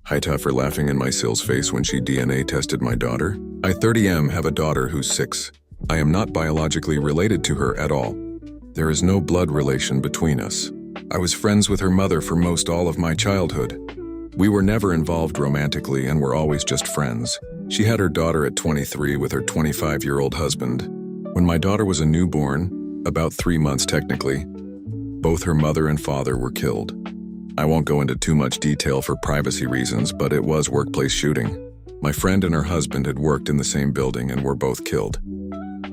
Hi tough for laughing in my Sill's face when she DNA tested my daughter. I 30M have a daughter who's 6. I am not biologically related to her at all. There is no blood relation between us. I was friends with her mother for most all of my childhood. We were never involved romantically and were always just friends. She had her daughter at 23 with her 25-year-old husband. When my daughter was a newborn, about 3 months technically, both her mother and father were killed. I won't go into too much detail for privacy reasons, but it was workplace shooting. My friend and her husband had worked in the same building and were both killed.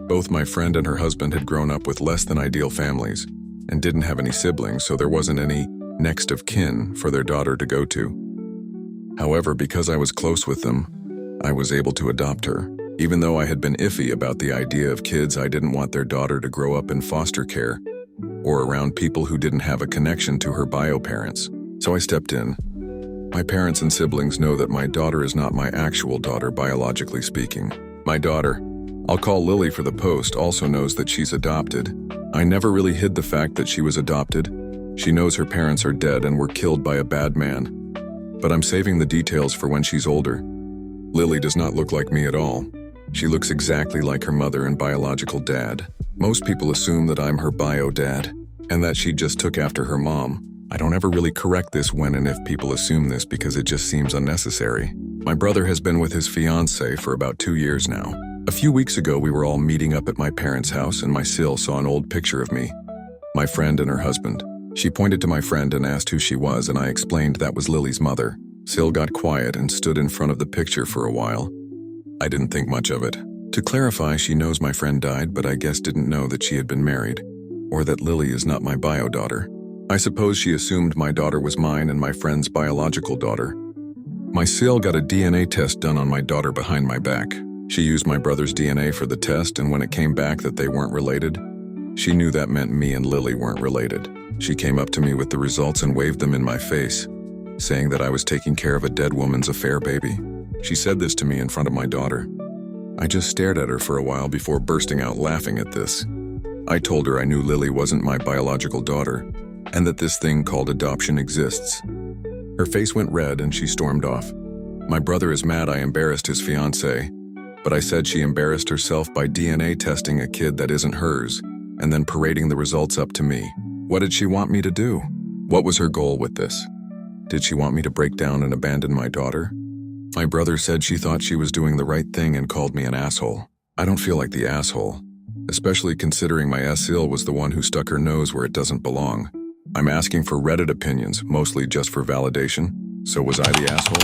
Both my friend and her husband had grown up with less than ideal families and didn't have any siblings, so there wasn't any next of kin for their daughter to go to. However, because I was close with them, I was able to adopt her. Even though I had been iffy about the idea of kids, I didn't want their daughter to grow up in foster care or around people who didn't have a connection to her bio parents. So I stepped in. My parents and siblings know that my daughter is not my actual daughter, biologically speaking. My daughter, I'll call Lily for the post, also knows that she's adopted. I never really hid the fact that she was adopted. She knows her parents are dead and were killed by a bad man. But I'm saving the details for when she's older. Lily does not look like me at all. She looks exactly like her mother and biological dad. Most people assume that I'm her bio dad, and that she just took after her mom. I don't ever really correct this when and if people assume this because it just seems unnecessary. My brother has been with his fiancée for about 2 years now. A few weeks ago, we were all meeting up at my parents' house and my Sill saw an old picture of me, my friend and her husband. She pointed to my friend and asked who she was, and I explained that was Lily's mother. Sill got quiet and stood in front of the picture for a while. I didn't think much of it. To clarify, she knows my friend died, but I guess didn't know that she had been married, or that Lily is not my bio daughter. I suppose she assumed my daughter was mine and my friend's biological daughter. My Sill got a DNA test done on my daughter behind my back. She used my brother's DNA for the test, and when it came back that they weren't related, she knew that meant me and Lily weren't related. She came up to me with the results and waved them in my face, saying that I was taking care of a dead woman's affair baby. She said this to me in front of my daughter. I just stared at her for a while before bursting out laughing at this. I told her I knew Lily wasn't my biological daughter, and that this thing called adoption exists. Her face went red and she stormed off. My brother is mad I embarrassed his fiancée, but I said she embarrassed herself by DNA testing a kid that isn't hers, and then parading the results up to me. What did she want me to do? What was her goal with this? Did she want me to break down and abandon my daughter? My brother said she thought she was doing the right thing and called me an asshole. I don't feel like the asshole, especially considering my Sill was the one who stuck her nose where it doesn't belong. I'm asking for Reddit opinions, mostly just for validation. So was I the asshole?